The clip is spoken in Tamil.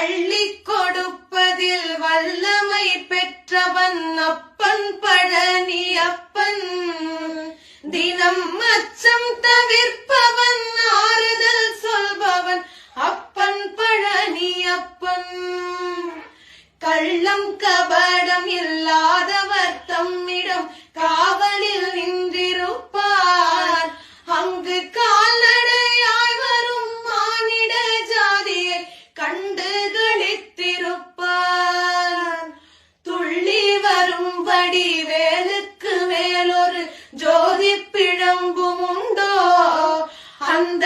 அள்ளி கொடுப்பதில் வல்லமை பெற்றவன் அப்பன் பழனி அப்பன். தினம் அச்சம் தவிர்ப்பவன் ஆறுதல் சொல்பவன் அப்பன் பழனி அப்பன். கள்ளம் கபடம் இல்லாதவர் தம்மிடம் காவலில் நின்றிருப்பார். அங்கு கால்நடையாய் வரும் மானிட ஜாதியை கண்டு களித்திருப்பார். துள்ளி வரும்படி வேலுக்கு மேலொரு ஜோதி பிழம்பும் உண்டோ, அந்த